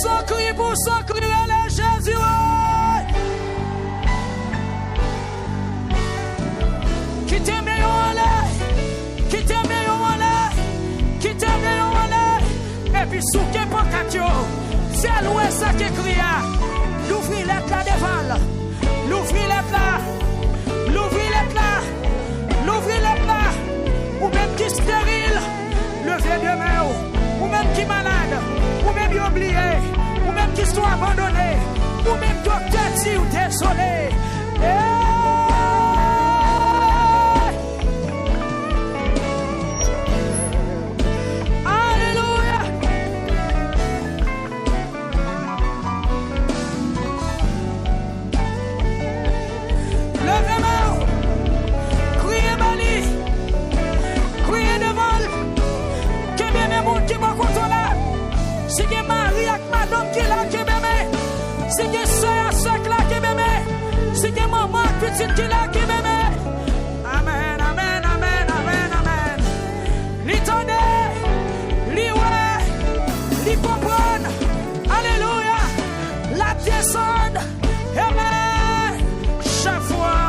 son cri, allez, Jésus. Qui t'aime, allez. Qui t'aime, allez. Qui t'aime, allez. Et puis, sous qui pas catio. C'est l'ouest ça qui crie. L'ouvrir les plats devant. L'ouvrir les plats. L'ouvrir les plats. L'ouvrir les plats. Ou même qui stérile. Levez de main. Ou même qui malade. Ou même qui oublié. Ou même qui sont abandonnés. Ou même docteur dit ou désolé. Si que Marie avec madame qui là qui m'aime, si que soeur sec là qui m'aime, si que maman petite qui là qui m'aime. Amen, amen, amen, amen, amen. Li tende, li ouais, li comprendre. Alléluia. La descendre. Amen. Chaque fois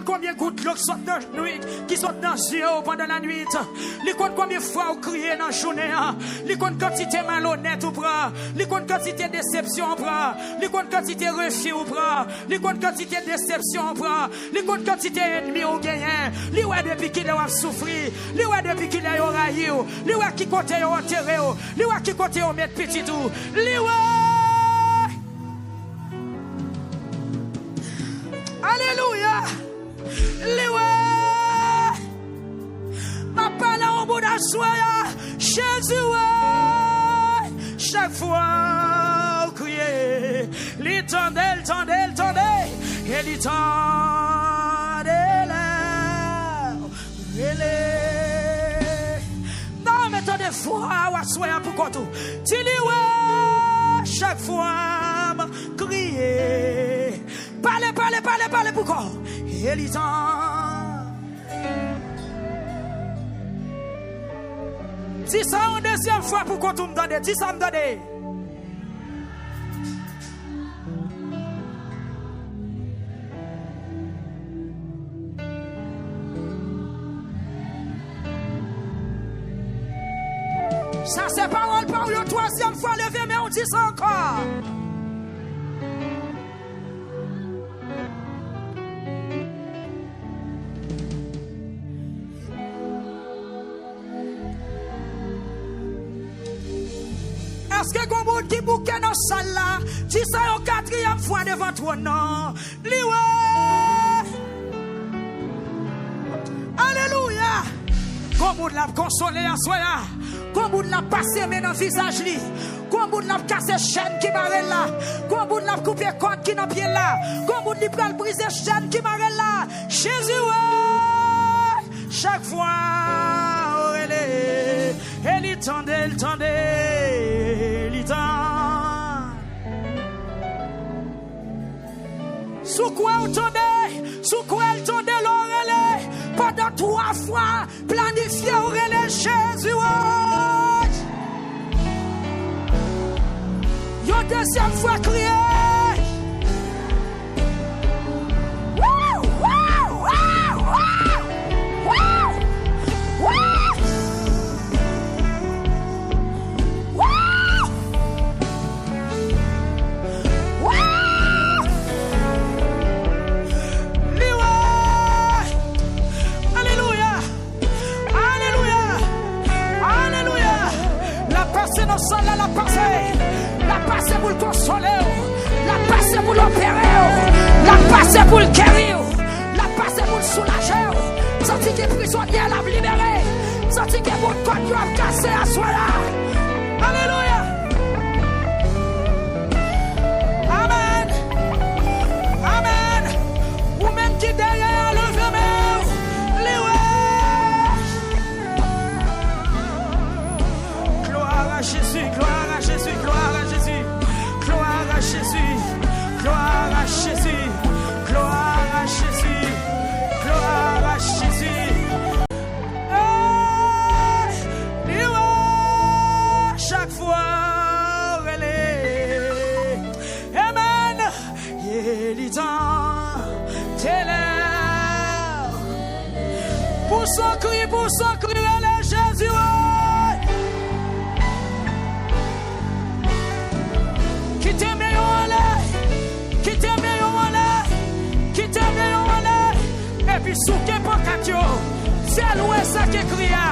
combien de gouttes l'eau qui sortent dans la nuit, qui sortent dans les yeux pendant la nuit. Les compte combien de fois vous criez dans la journée. Les compte quantité malhonnête ou bras. Les compte quantité déception ou bras. Les compte quantité refus ou bras. Les compte quantité déception ou bras. Les compte quantité ennemi ou gagné. Les ouais depuis qu'il a souffert. Les ouais depuis qu'il a raillé. Les ouais qui compte a enterré. Les ouais qui compte a mettre petit tout. Les ouais. Alléluia. Ma parole en bout d'assoya, Jésus, chaque fois, crier, l'étendel, et l'étendel, non, mais tant de fois, assoya pour quoi tout, chaque fois, crier, parlez, pourquoi, et l'étendel. Si ça une deuxième fois pour qu'on me donne, dis ça me donne. Ça c'est parole par une troisième fois levé, mais on dit ça encore. Est-ce que comme on dit bouquet dans la salle là, dis ça une quatrième fois devant toi, non? Liwe! Alléluia! Comme on l'a consolé à soi là, comme on l'a passé dans le visage li, comme on l'a cassé chaîne qui marre là, comme on l'a coupé corde qui dans pied là, comme on l'a brisé chaîne qui marre là. Jésus, chaque fois, elle tendait. Sous quoi elle tendait l'oreille pendant 3 fois planifié l'oreille Jésus. Une deuxième fois crié. La passe pour le consoler, la passe pour l'opérer, la passe pour le guérir, la passe pour le soulager. Senti que prisonnier l'a libéré, senti que mon corps a cassé à soi là. Alléluia. pour son cri, relève Jésus. Qui t'aime en l'air, qui t'aime en l'air, qui t'aime en l'air. Et puis sous qui pas catio, c'est l'ouest ça qui cria.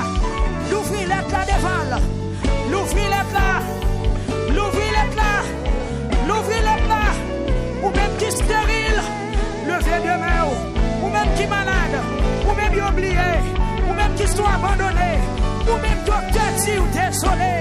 L'ouvrir les plats devant, l'ouvrir les plats, l'ouvrir les plats, l'ouvrir les plats. Ou même qui stérile, levez de main. Ou même qui malade, ou même oublié, ou même qui soit abandonné, ou même docteur dit ou désolé.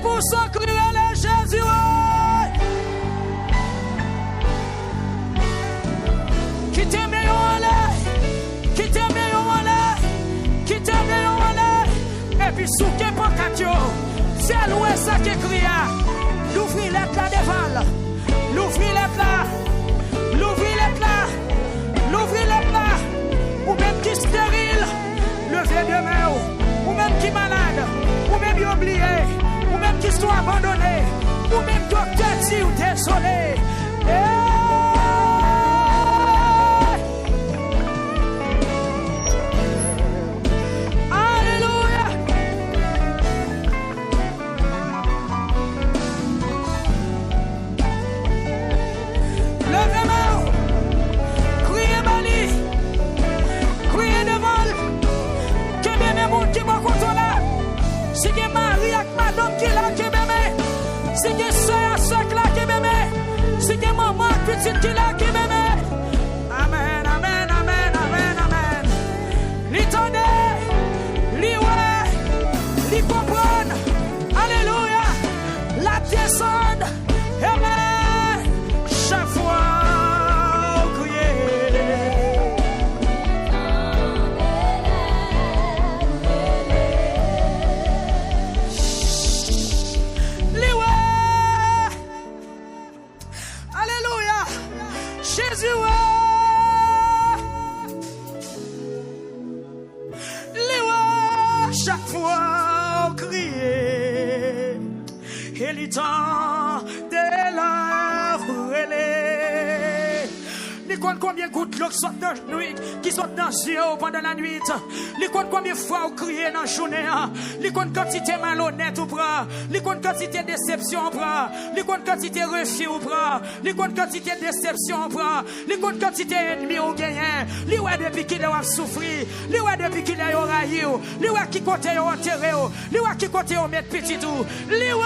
Pour son cri, relève Jésus. Qui t'aime en l'air, qui t'aime en l'air, qui t'aime en l'air. Et puis sous qui pas catio, c'est l'ouest ça qui cria. L'ouvrir les plats devant, l'ouvrir les plats, l'ouvrir les plats, l'ouvrir les plats. Ou même qui stérile, levez de main. Ou même qui malade, ou même oublié. Ou même qui soit abandonné, ou même docteur dit ou désolé. Alléluia. Levez-moi, criez Mali, criez devant, que bien monde qui m'a contrôlé. Si que Marie avec madame qui là qui m'aime, si que soeur sec là qui m'aime, si que maman petite qui là qui m'aime. Amen, amen, amen, amen, amen. Li tende, li ouais, li comprendre. Alléluia. La descendre. Amen. Chaque fois crier. Jésus, chaque fois on crie, et le temps de la relais. Les compte combien de gouttes l'eau qui sortent dans la nuit, qui sortent dans les yeux pendant la nuit. Les compte combien de fois on crie dans la journée. Les compte quantité malhonnête ou pas. Les compte quantité déception ou pas. Les compte quantité refus ou pas. Les compte quantité déception ou pas. Les compte quantité ennemi ou gagné. Les ouais depuis qu'il a souffert. Les ouais depuis qu'il a raillé. Les ouais qui côté ont enterré. Les ouais qui côté ont mis petit tout. Les ouais.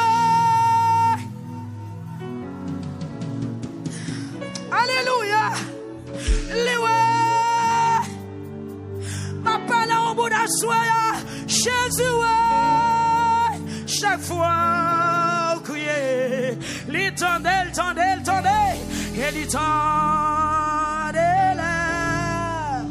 Alléluia. Les ouais. Ma parole en bout d'assoya. Jésus ouais. Chaque fois on criait. Les tendait, tendait, tendait. Et les tendait là.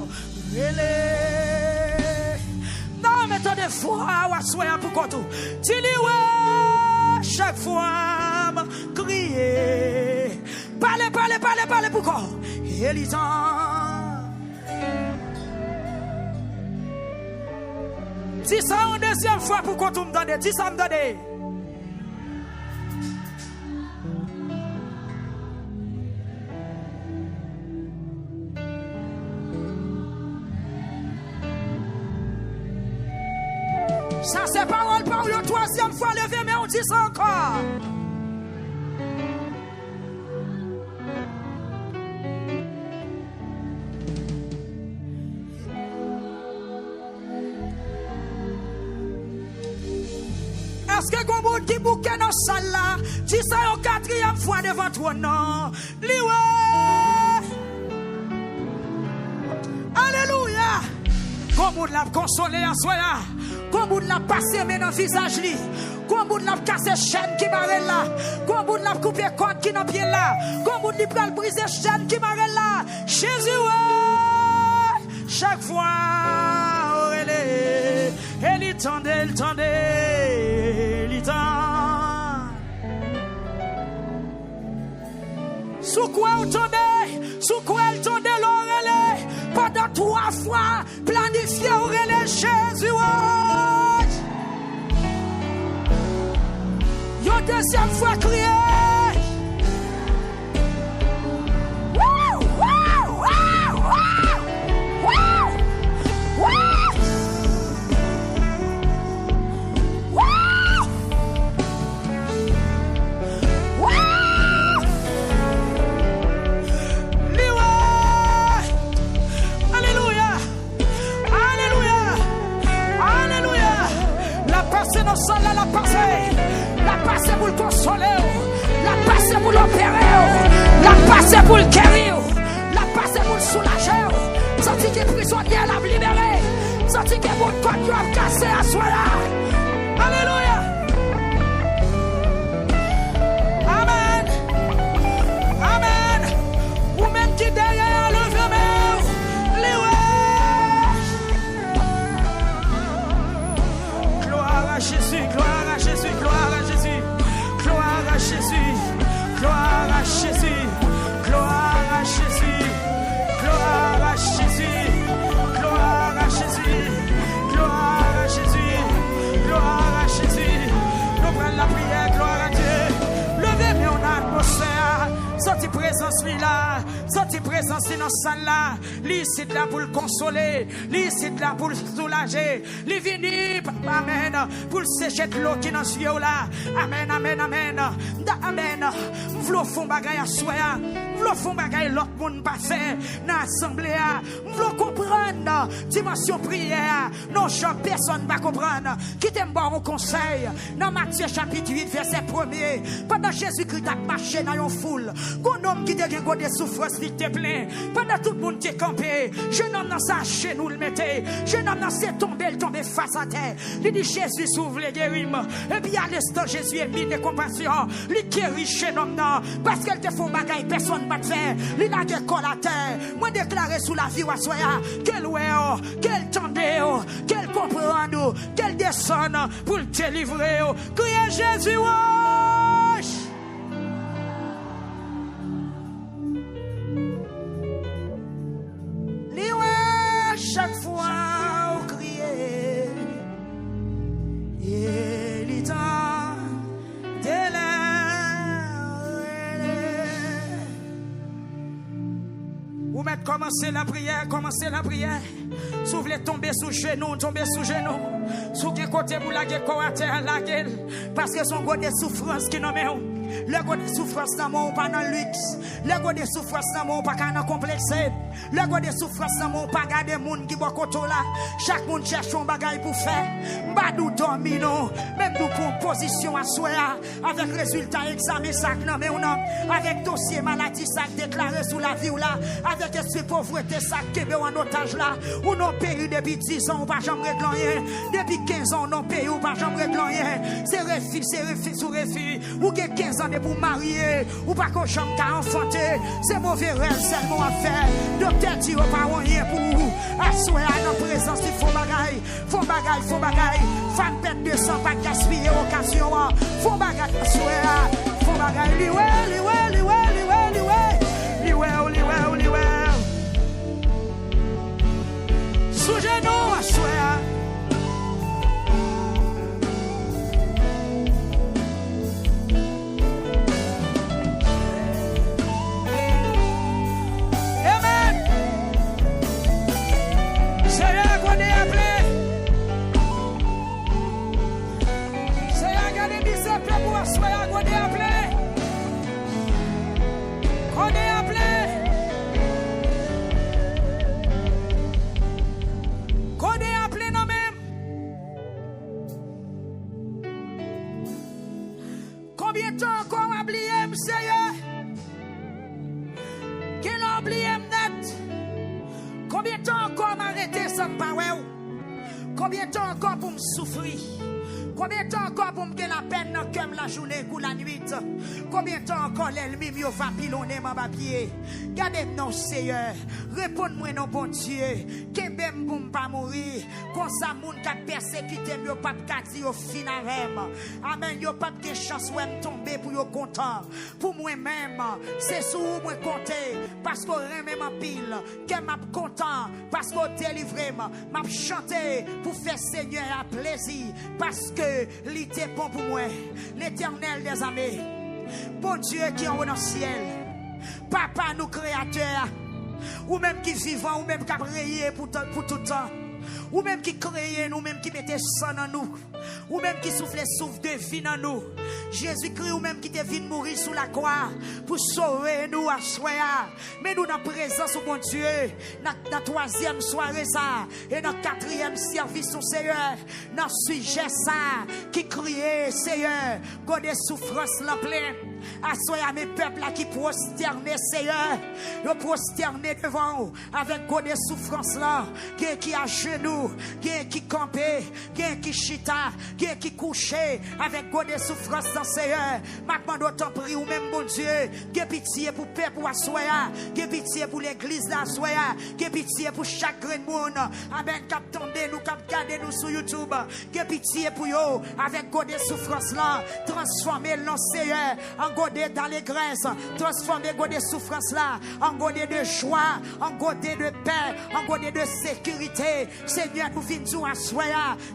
Non mais tant de fois on assoya pour quoi tout. Tu dis ouais. Chaque fois on criait. Parlez, parlez, parlez, parlez pourquoi. Et les temps. Si ça une deuxième fois, pourquoi tu me donnes? Si ça me donne. Ça c'est parole par une troisième fois levé, mais on dit ça encore. Est-ce que vous avez qui bouquet dans la salle là? Dis ça une quatrième fois devant toi, non? Liwe! Alléluia! Comme vous l'avez consolé en soi là? Comme vous l'avez passé dans le visage li? Comme vous l'avez cassé chaîne qui marre là? Comme vous l'avez coupé corde qui dans pied là? Comme vous l'avez brisé chaîne qui marre là? Jésus, ouais! Chaque fois, relève. Et il tendait, sous quoi il tendait l'oreille pendant 3 fois planifié l'oreille Jésus. Une deuxième fois crié. La passe pour le consoler, la passe pour l'opérer, la passe pour le guérir, la passe pour le soulager. Senti que prisonnier l'a libéré, senti que mon corps doit casser à soi là. Alléluia. Amen. Amen. Ou même qui derrière le vermeil, gloire à Jésus, gloire à Jésus, gloire à Jésus, gloire à Jésus, gloire à Jésus, gloire à Jésus, gloire à Jésus, gloire à Jésus, gloire à Jésus, gloire à Jésus. Nous prenons la prière, gloire à Dieu. Levez mon atmosphère, sorti présence là, sorti présence dans salle là. Lui c'est là pour le consoler, lui c'est là pour le soulager. Lui vini, amen, pour le sécher de l'eau qui dans ce yeux là. Amen, amen, amen, amen. M'vlo font bagay à soi, m'vlo font bagay l'autre monde pas fait dans l'assemblée. M'vlo comprendre dimension prière. Non, personne va comprendre. Qui t'aime bon mon conseil dans Matthieu chapitre 8 verset 1er. Pendant Jésus-Christ a marché dans une foule, un homme qui te gagne des souffrances qui te plaît. Pendant tout le monde qui est campé, jeune homme dans sa chez nous le mettait. Jeune homme dans s'est tombé, il tombé face à terre. Il dit Jésus s'ouvre les guérir. Et puis à l'instant Jésus est mis de compassion. Il guérit jeune homme non parce qu'elle te font bagaille personne ne va te faire. Il a des cols à terre. Moi déclaré sous la vie ou à soya qu'elle ouais qu'elle tende qu'elle comprend qu'elle descend pour te livrer. Criez Jésus. Chaque fois on criait, il est temps de vous mettre commencer la prière, commencer la prière. Si vous voulez tomber sous genoux, tomber sous genoux. Sous quel côté vous laguez corps à terre, laguez. Parce que son goût de souffrance qui nous met. Le goût de souffrance dans mon pas dans le luxe. Le goût de souffrance dans mon pas dans complexe. Le goût de souffrance dans mon pas garder monde qui boit côté là. Chaque monde cherche un bagage pour faire. Mbadou domino. Même nous pour position à soi. Avec résultat examen sac non mais on a. Avec dossier maladie sac déclaré sous la vie ou là. Avec esprit pauvreté sac qui est en otage là. Ou non pays depuis 10 ans ou pas jamais régler rien. Depuis 15 ans non pays ou pas jamais régler rien. C'est refus sous refus. Ou que 15 ans de pour marier. Ou pas qu'on chambre qu'à enfanter. C'est mauvais rêve seulement à faire. Docteur dit pas rien pour vous. Assoyer à notre présence il faut bagaille. Faut bagaille, faut bagaille. Femme pète 200 pas gaspiller occasion. Faut bagaille, assoyer. Faut bagaille. Liwe. Sous genou, assoyer. Combien de temps encore oublié, Seigneur? Qu'il a oublié net? Combien de temps encore m'arrêter sans parole? Combien de temps encore pour me souffrir? Combien de temps encore pour me gagner la peine dans comme la journée ou la nuit? Combien de temps encore l'ennemi me va pilonner mon papier? Gardez-moi, Seigneur. Réponds-moi, non, bon Dieu. Que même pour ne pas mourir. Comme ça, moun qui a persécuté, yo pas de yo fin avec. Amen. Yo pas de chance où me tomber pour yo content. Pour moi-même, c'est sur moi compter. Parce qu'on remet ma pile. Que m'a content. Parce qu'on délivré. M'a chanté pour faire Seigneur à plaisir. Parce que l'était bon pour moi. L'Éternel des armées. Bon Dieu qui est en haut dans le ciel. Papa, nous créateurs. Ou même qui vivant, ou même qui a prié pour tout le temps. Ou même qui créait, nous même qui mettait sang dans nous. Ou même qui soufflait souffle de vie dans nous. Jésus-Christ ou même qui te venu mourir sous la croix pour sauver nous à soi. Mais nous dans présence au bon Dieu, dans la troisième soirée ça et dans le quatrième service au Seigneur, dans sujet ça qui criait Seigneur, quand des souffrances la pleine. Assoyez mes peuples là qui prosternent, Seigneur. Ils prosternent devant vous avec des souffrances là. Qui à genoux, qui campé, qui chita, qui couché avec des souffrances dans Seigneur. Maintenant d'autant prie ou même bon Dieu. Qui pitié pour peuple ou assoya. Qui pitié pour l'église là assoya. Qui pitié pour chaque grain de monde. Amen. Cap tendez nous, cap garder nous sur YouTube. Qui pitié pour yo avec des souffrances là. Transformez le Seigneur en godé d'allégresse, transformer godé souffrance là en godé de joie, en godé de paix, en godé de sécurité. Seigneur, nous venons à soi,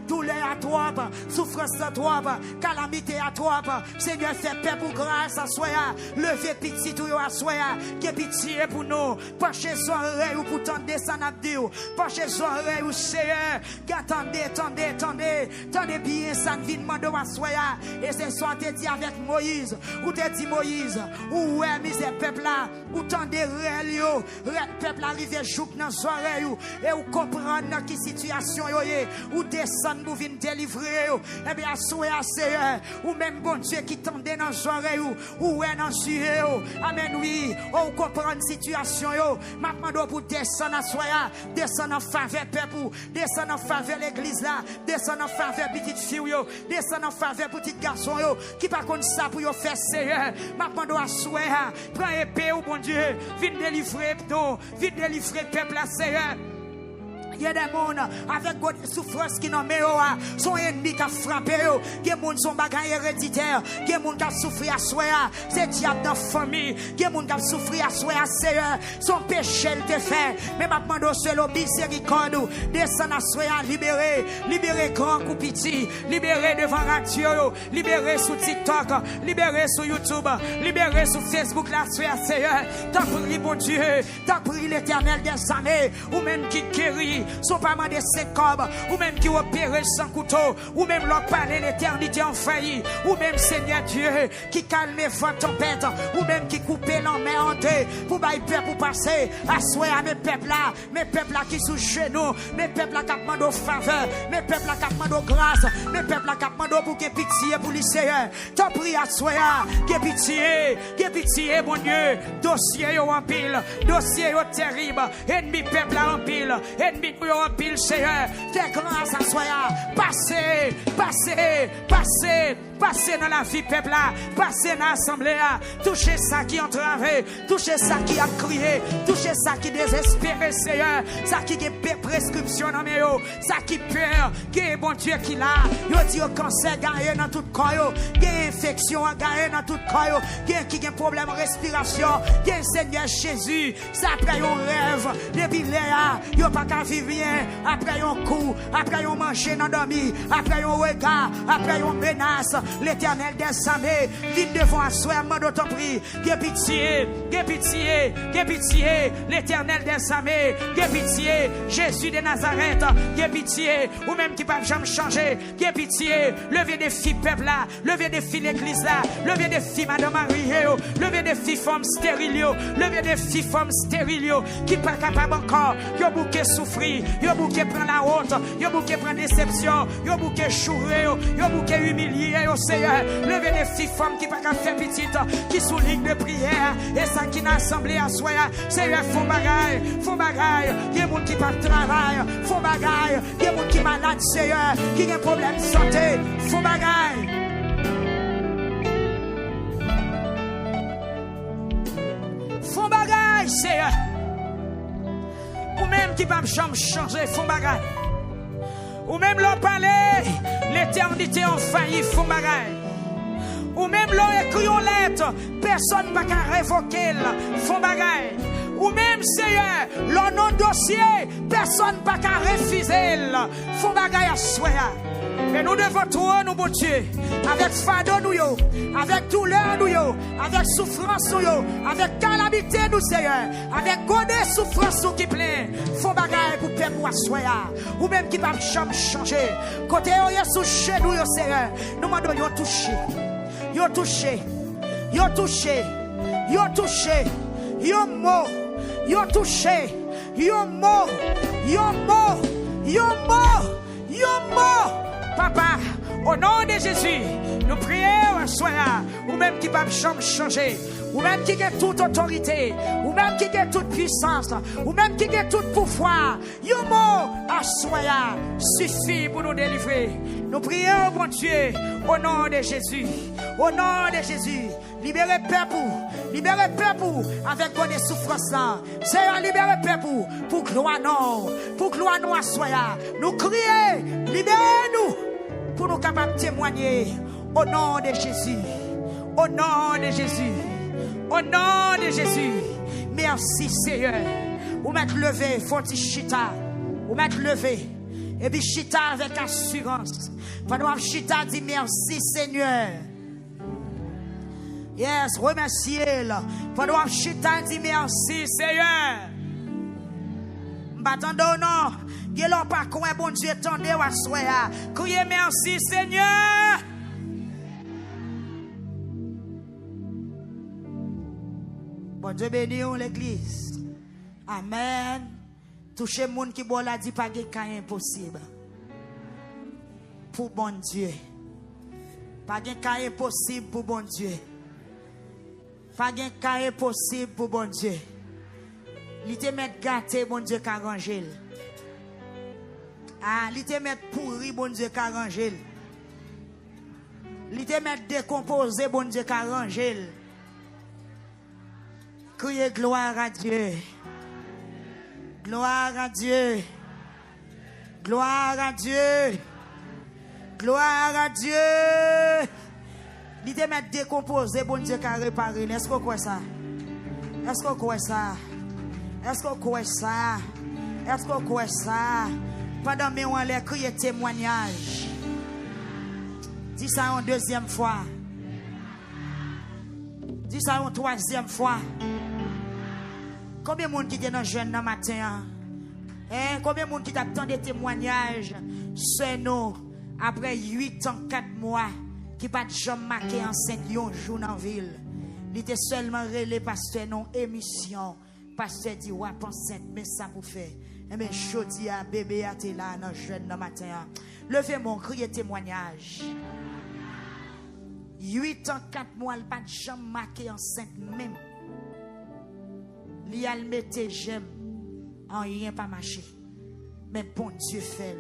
douleur à toi, souffrance à toi, calamité à toi. Seigneur, fais paix pour grâce à soi, levez pitié tout à soi, que pitié pour nous. Penchez son oreille ou pour tendre ça n'a dit, penchez son oreille ou Seigneur, attendez bien ça ne vient demander à soi. Et c'est soit te dit avec Moïse, ou te dit Moïse, ou ouais, misère peuple là, ou tendez réel peuple arrivé jouk dans soirée et ou comprendre qui situation yo ou descendre pour venir délivrer et bien assoyer Seigneur ou même bon Dieu qui tendait dans soirée ou ouais dans sujet amen oui ou comprendre situation yo maintenant pour descendre à soya descendre en faveur peuple descendre en faveur l'église là descendre en faveur petite fille yo descendre en faveur petit garçon yo qui pas contre ça pour yo faire Seigneur maintenant à souhait prends épée au bon Dieu viens délivrer peuple à Seigneur. Il y a des gens avec des souffrances qui n'ont pas son ennemi qui a frappé. Il y a des gens qui sont bagages héréditaires. Il y a des gens qui ont souffert à soi. C'est diable dans la famille. Il y a des gens qui ont souffert à soi. Son péché te fait. Mais maintenant, c'est le miséricorde. Descend à soi, libérer grand ou petit. Libérer devant radio. Libérer sur TikTok. Libérer sur YouTube. Libérer sur Facebook. La Seigneur. T'as pris bon Dieu. T'as pris l'Éternel des années. Ou même qui guérit. Sont pas mal de sécobes, ou même qui opèrent sans couteau, ou même leur parler l'éternité en failli, ou même Seigneur Dieu qui calme votre tempête, ou même qui coupe l'enmer en deux, pour bailler peuple pour passer, assoyer à mes peuples là qui sous genoux, mes peuples là qui demandent faveur, mes peuples là qui demandent grâce, mes peuples là qui demandent pour que pitié pour les Seigneur. T'en prie assoyer, que pitié, mon Dieu, dossier en pile, dossier terrible, ennemi peuple en pile, ennemi en pile, Seigneur, fais grâce à soi, passez dans la vie peuple là, passez dans l'assemblée là, touchez ça qui entravé, touchez ça qui a crié, touchez ça qui désespéré, Seigneur, ça qui a prescription dans mes yeux, ça qui peur, qui est bon Dieu qui l'a, yo dit au cancer gagné dans tout corps, qui a infection gagné dans tout corps, qui a problème de respiration, qui a Seigneur Jésus, ça après un rêve, depuis là, yo pas qu'à vivre bien, après un coup, après un manger dans dormi, après un regard, après une menace. L'Éternel des armées, vite devant soi, mande ton prix. Gè pitié, l'Éternel des armées, gè pitié, Jésus de Nazareth, gè pitié, ou même qui pas jamais changer, gè pitié, levez des filles peuple là, levez des filles l'église là, levez des filles Madame Marie, levez des filles femmes stériles, levez des filles femmes stériles, qui pas capable encore, yo bouquet souffrir, yo bouquet prendre la honte, yo bouquet prendre déception, yo bouquet chourer, yo bouquet humilier, au Seigneur. Levez les filles femmes qui pas qu'à faire petite, qui sous ligne de prière. Et ça qui n'a assemblé à soi. Seigneur, font bagaille. Il y a des gens qui pas de travail. Font bagaille. Il y a des gens qui malades, Seigneur, qui ont des problèmes de santé. Font bagaille. Font bagaille, Seigneur. Ou même qui pas changer, font bagaille. Ou même l'on parlait, l'éternité en failli, font bagaille. Ou même l'on écrit en lettre, personne ne va révoquer, font bagaille. Ou même, Seigneur, l'on non dossier, personne ne va refuser, font bagaille à soi. Et nous devons trouver nous, bon Dieu, avec fado nous, avec douleur nous, avec souffrance nous, avec calamité nous, Seigneur, avec godé souffrance nous qui plein, font bagaille pour perdre nous à soi, ou même qui va changer. Côté yo sous chez nous, Seigneur, nous demandons yo toucher, yo touché, yo touché, yo touché, yo mort, yo touché, yo mort, yo mort, yo mort, yo mort. Papa, au nom de Jésus, nous prions un soir, ou même qui va changer, ou même qui a toute autorité, ou même qui a toute puissance, ou même qui a tout pouvoir. Yo mot à soir suffit pour nous délivrer. Nous prions, bon Dieu, au nom de Jésus, au nom de Jésus. Libérez peuple, avec bonne souffrance là. Seigneur, libérez peuple pour gloire nous à soya. Nous crions, libérez-nous pour nous capables de témoigner au nom de Jésus, au nom de Jésus, au nom de Jésus. Merci Seigneur. Vous m'êtes levé, faut-il chita, vous m'êtes levé. Et puis chita avec assurance. Pendant chita dit merci Seigneur. Yes, remerciez-le. Pendant chita dit merci Seigneur. M'attendons non. Gélon pas quoi bon Dieu tendez à soya. Criez merci Seigneur. Bon Dieu béni l'église. Amen. Toucher monde qui bon la dit pas que impossible. Pour bon Dieu. Pas de cas impossible pour bon Dieu. Pas de cas impossible pour bon Dieu. Il te met gâté, bon Dieu, qu'a rangé. Ah, il te met pourri, bon Dieu, qu'a rangé. Il te met décomposé, bon Dieu, qu'a rangé. Criez gloire à Dieu. Gloire à Dieu. Gloire à Dieu. Gloire à Dieu. Il te met décomposé, bon Dieu, qu'a réparé. Est-ce qu'on croit ça? Est-ce qu'on croit ça? Est-ce qu'on croit ça? Est-ce qu'on croit ça? Pendant que on les crier témoignage. Dis ça une deuxième fois. Dis ça une troisième fois. Combien de monde qui est dans jeune dans matin? Combien de monde qui attend des témoignages? C'est nous, après 8 ans, 4 mois, qui pas de jamais marqué enceinte un jour dans la ville. Il était seulement relé pasteur non émission. Pasteur dit, ouais, enceinte, mais ça vous fait. Eh bien, jodi à bébé à t'es là, dans jeune dans matin. Levez mon cri et témoignage. 8 ans, 4 mois, il pas de jamais marqué enceinte même. Li al mette j'aime en rien pas marché. Mais bon Dieu fait.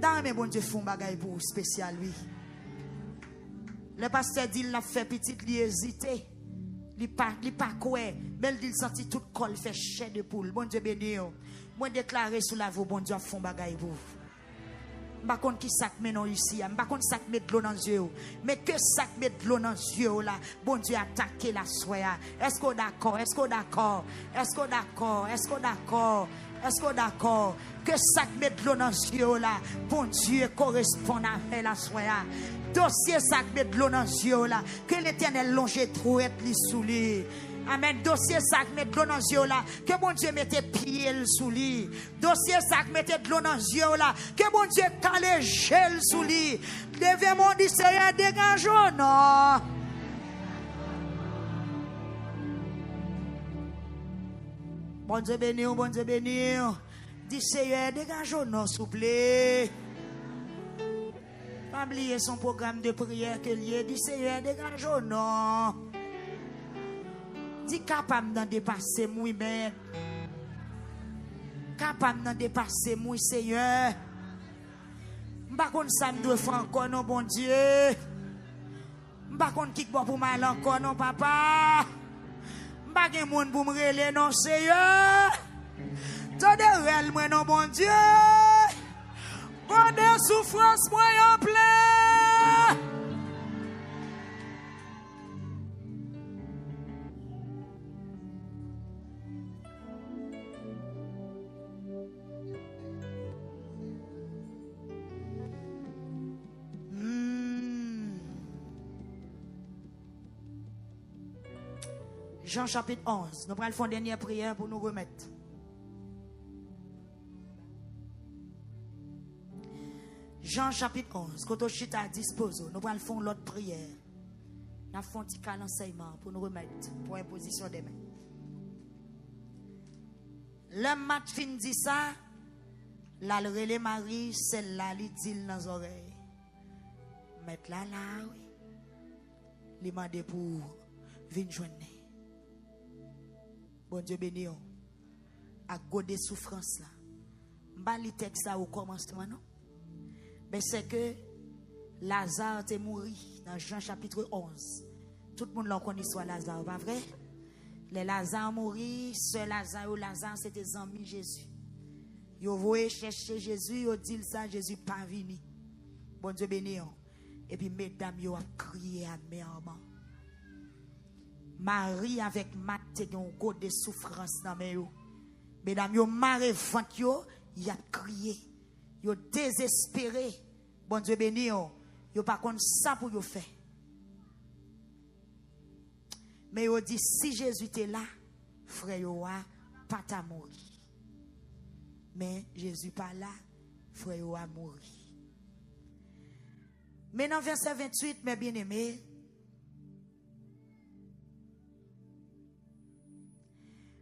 Dans mais bon Dieu font bagaille pour spécial lui. Le pasteur dit il l'a fait petite, il hésité. Il pas quoi. Mais il senti tout col fait chair de poule. Bon Dieu béni. Moi déclarer sous la voix bon Dieu font bagaille pour. Pas contre qui sac met non ici, pas contre sac met de l'eau dans les yeux, mais que sac met de l'eau dans les yeux là, bon Dieu attaquer la soya. Est-ce qu'on d'accord? Est-ce qu'on d'accord? Est-ce qu'on d'accord? Est-ce qu'on d'accord? Est-ce qu'on d'accord? Que sac met de l'eau dans les yeux là, bon Dieu correspond à la soya. Dossier sac met de l'eau dans les yeux là, que l'Éternel longe trop et li sous lui. Amen. Dossier sac met de l'eau dans les yeux là. Que bon Dieu mette pied sous lui. Dossier sac mette de l'eau dans les yeux là. Que bon Dieu cale gel sous lui. Devez mon dit Seigneur dégageons non. Bon Dieu béni, bon Dieu béni. Dis Seigneur dégageons non s'il vous plaît. pas oublier son programme de prière que lui dit Seigneur dégage non. Dit capable d'en dépasser moi mais capable d'en dépasser moi Seigneur. M'pa konn ça me doit faire encore non bon Dieu. M'pa konn qui bon pour mal encore non papa. M'pa gen moun pour me rele non Seigneur. Tande rel moi non bon Dieu. Bon de souffrance moi en plein. Jean chapitre 11. Nous prenons le dernière prière pour nous remettre. Jean chapitre 11. Quand on chita à disposer, nous prenons faire l'autre prière. Nous faisons un petit cas d'enseignement pour nous remettre pour imposition des mains. Le mat fin dit ça, la relé Marie, celle-là, li dit dans les oreilles. Mettre là, oui. Li mande pour venir joindre. Bon Dieu béni, à cause des souffrances là. M'ba li texte ça au commencement non? Mais c'est que Lazare est mort dans Jean chapitre 11. Tout le monde l'a connaît soit Lazare, pas vrai? Les Lazare mourir, ce Lazare c'était amis Jésus. Yo voye chercher Jésus, yo dit ça Jésus pas venu. Bon Dieu béni. Et puis mesdames yo a crié amèrement. Marie avec Matthieu ont go de souffrance dans mes yo. Mesdames yo maré vent yo, y a crié. Yo désespéré. Bon Dieu béni yo pas contre ça pour yo faire. Mais yo dit si Jésus était là, frère yo a pas ta mourir. Mais Jésus pas là, frère yo a mourir. Mais dans verset 28, mes bien-aimés,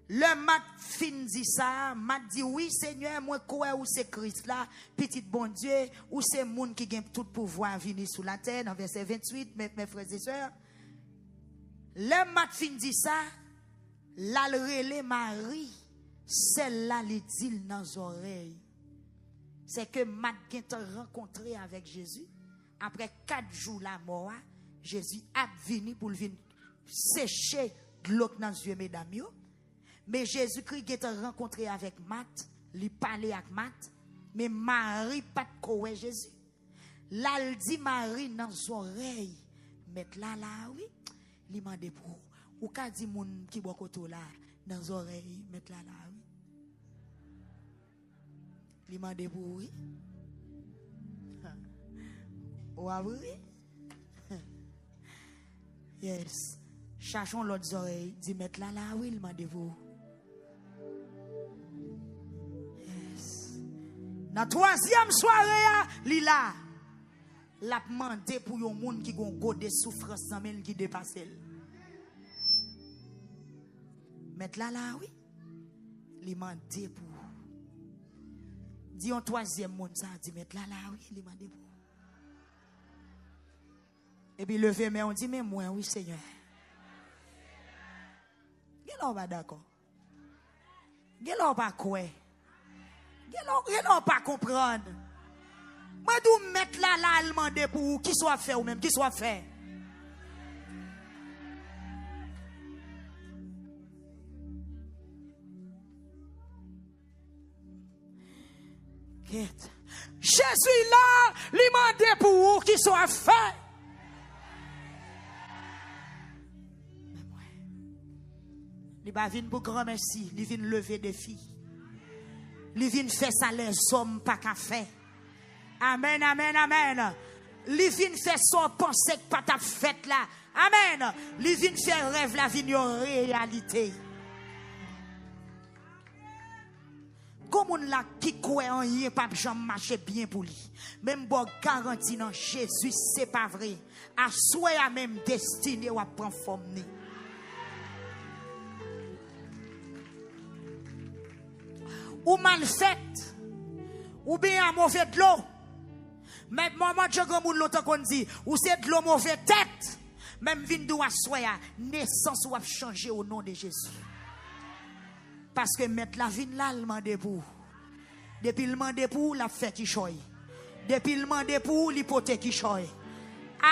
le mat fin dit ça, mat dit oui Seigneur, moi crois ou c'est Christ là, petit bon Dieu, ou c'est monde qui gagne tout pouvoir venir sur la terre, dans verset 28, mes frères et sœurs. Le mat fin dit ça, la relé Marie, celle-là li dit dans les oreilles. C'est que mat gagne rencontré avec Jésus. Après 4 jours la mort, Jésus a venu pour venir sécher de l'eau dans les yeux, mesdames. Mais Jésus-Christ a rencontré avec Marthe, il parlait avec Marthe, mais Marie pas de quoi Jésus. Là, il dit Marie dans les oreilles, mettre là, oui, il m'a dit pour ou qu'a dit moun qui boit koto là, dans les oreilles, mettre là, oui. Il m'a dit pour oui. Oui. Yes. Cherchons l'autre oreille. Dis mettre là, oui, il m'a dit vous. Yes. Dans troisième soirée, Lila, l'a demandé pour yon moun qui gon go de souffrance sans men qui dépasse. Mettre là, oui. Il m'a dit pour. Dis un troisième monde ça, dit mettre là, oui, il m'a dit pour. Et puis lever mais on dit mais moi oui Seigneur. Gelo pas d'accord. Gelo pas quoi. Gelo pas comprendre. Moi dou mettre là demander pour qui soit fait ou même qui soit fait. Jésus là, lui demande pour qui soit fait. Il va venir pour grand merci. Il vient lever des filles. Il vient faire ça les hommes pas qu'à faire. Amen, amen, amen. Il vient faire ça penser que pas ta fête là. Amen. Il vient faire rêve la vie en réalité. Comme on l'a qui croit en rien pas jamais marcher bien pour lui. Même bon garantie dans Jésus c'est pas vrai. À souhait à même destiné ou à prendre forme. Ou mal fait, ou bien à mauvais de l'eau, Mais maman de grand monde longtemps qu'on dit, ou c'est de l'eau mauvaise tête. Même vin de soya, naissance ou a changé au nom de Jésus. Parce que mettre la vie là, le demande pour. Depuis le demande pour, la fait qui choye. Depuis le demande pour, l'hypothèque qui choye.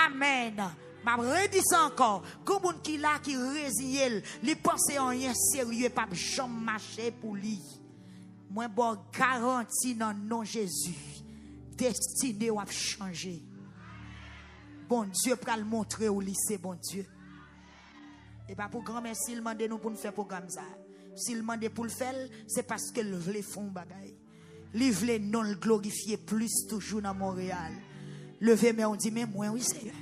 Amen. M'a redit ça encore. Comme on qui là qui résigne, li pense en rien sérieux pas jamais marcher pour lui. Moi bon garantie dans nom Jésus. Destiné ou a changer. Bon Dieu pour le montrer au lycée bon Dieu. Et pas pour grand merci il demande nous pour nous faire programme ça. S'il demande pour le faire, c'est parce que le veut font bagaille. Li veut non le glorifier plus toujours dans Montréal. Levez mais on dit mais moi oui Seigneur.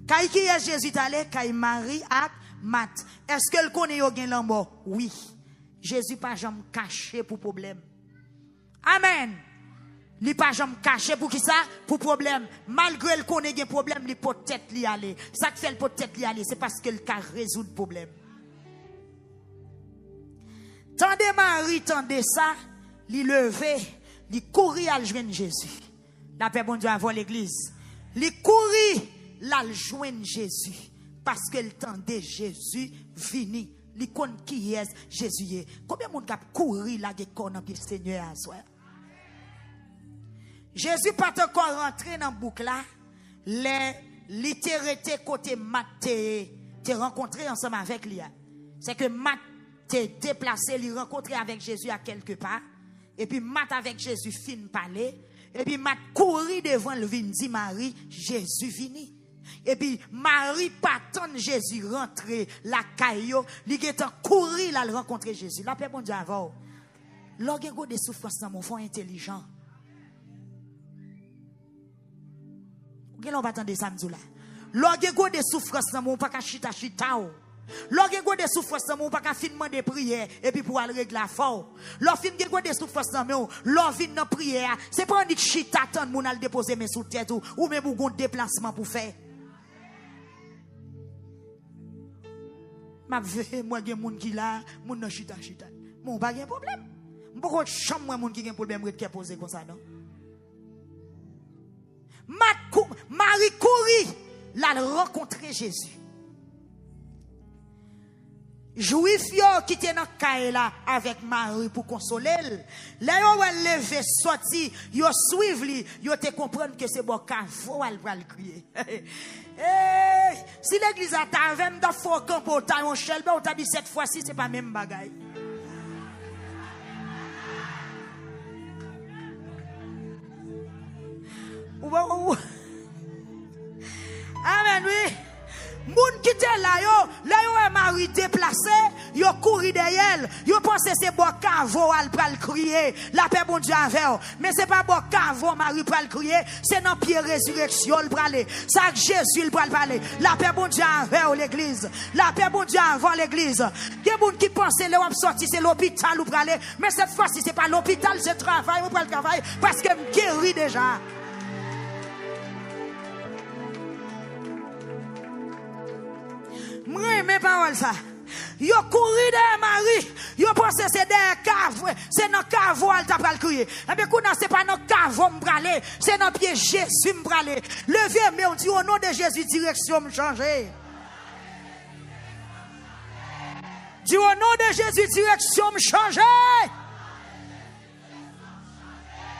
Quand qui est Jésus allé, quand Marie a mat. Est-ce que le connaît au gain l'ambo? Oui. Jésus pas jamais caché pour problème. Amen. Li pas jamais caché pour qui ça? Pour problème. Malgré le connaît un problème, li peut-être li aller. Ça que fait le peut-être li aller, c'est parce que le cas résout le problème. Tendez Marie, tendez ça, li levé, li courir à joindre Jésus. La paix bon Dieu avant l'église. Li courir la joindre Jésus parce qu'elle tendait Jésus vini. Li kon qui est Jésus. Combien de monde cap courir la gekon dans le Seigneur à soi? Jésus pas encore rentré dans boucle là. Les littéraires côté Matthieu t'es rencontré ensemble avec lui. C'est que Matt t'es déplacé, lui rencontré avec Jésus à quelque part. Et puis Matt avec Jésus fin parler. Et puis Matt courir devant le vin dit Marie, Jésus vini. Et puis Marie patronne Jésus rentrer la caillou, li getan courir la rencontrer Jésus. La paix bon Dieu avant. Lorsqu'on des souffrances dans mon fond intelligent. Quel on va attendre samedi là. Lorsqu'on des souffrances dans mon pas chita. Lorsqu'on des souffrances dans mon pas finement de prière et puis pour aller régler la fort. Lorsqu'on des souffrances dans mon lorsqu'on dans prière, c'est pas un chita tant mon al déposer mes sous tête ou même un déplacement pour faire. Moi gen moun qui là, moun nan chita. Mon pas gen problème. Beaucoup chambre moi moun qui gen problème qui poser comme ça non. Marie courit la rencontrer Jésus. Juif yo qui était dans caille là avec Marie pour consoler. Là yo levé sorti, yo suivre li, yo te comprendre que c'est bon cavo elle va le crier. Hey, si l'église a ta même dans fort camp pour ta on chelbe ou ta dit cette fois-ci c'est pas même bagaille. Amen oui. Moun qui était là yo Marie déplacé, yo couru derrière, yo pensé c'est bon cavo al pral crier, la paix bon Dieu avec. Mais c'est pas bon cavo Marie pral crier, c'est dans pied résurrection le praler. Ça Jésus le pral parler. La paix bon Dieu avec l'église. La paix bon Dieu avant l'église. Des moun qui pensait le wap sorti c'est l'hôpital ou praler, mais cette fois-ci c'est pas l'hôpital, c'est travail, ou pral travail parce que me guéri déjà. Moi, mes paroles ça. Yo couru de Marie, yo pensé c'est des caves, c'est dans cave elle t'a pas le crier. Et bien quand c'est pas dans cave m'braler, c'est dans pied Jésus m'braler. Levez mais on dit au nom de Jésus direction me changer. Dis au nom de Jésus direction me changer.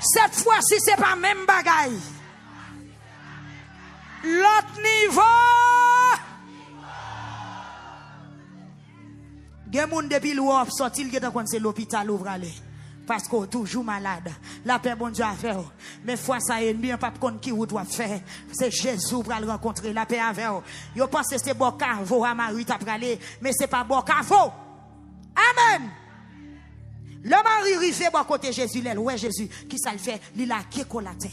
Cette fois-ci c'est pas même bagaille. L'autre niveau. Gen moun depuis l'ouop sorti il gen kon c'est l'hôpital ouvrale parce qu'on toujours malade. La paix bon Dieu a fait. Mais fois ça ennemi pas kon qui ou doit faire. C'est Jésus pour le rencontrer la paix avec. Yo pense c'est bon cavo à Marie t'a pralé mais c'est pas bon cavo. Amen. Le mari rivé bon côté Jésus là ouais Jésus qui ça le fait il la kécolate.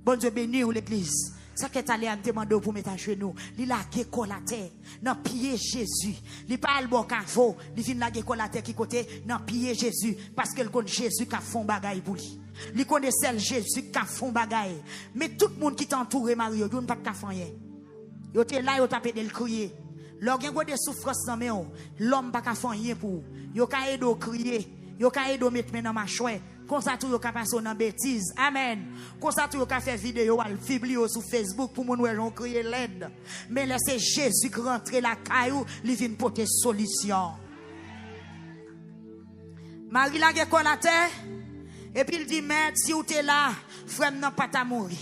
Bon Dieu béni ou l'église. Ça qu'est allé à me demander pour mettre à genoux. Il a géco la terre. Dans pied Jésus. Il parle bon cavo. Il vient la géco la terre qui côté. Dans pied Jésus. Parce que le connaît Jésus qui a fait bagaille pour lui. Il connaît celle Jésus qui a fait bagaille. Mais tout le monde qui t'entoure Mario, il n'a pas de faire rien. Il était là, il a tapé de le crier. Lorsqu'il y a des souffrances dans mes l'homme n'a pas de faire rien pour. Il a aidé à crier. Il a aidé à mettre dans ma chouette. Comme ça, tout le monde passe dans bêtise. Amen. Comme ça, tout le monde fait vidéo, vidéo sur Facebook pour nous crier l'aide. Mais laissez Jésus rentrer la caillou, il vient porter solution. Marie la gué la terre. Et puis il dit, mais si vous êtes là, frère n'a pas à mourir.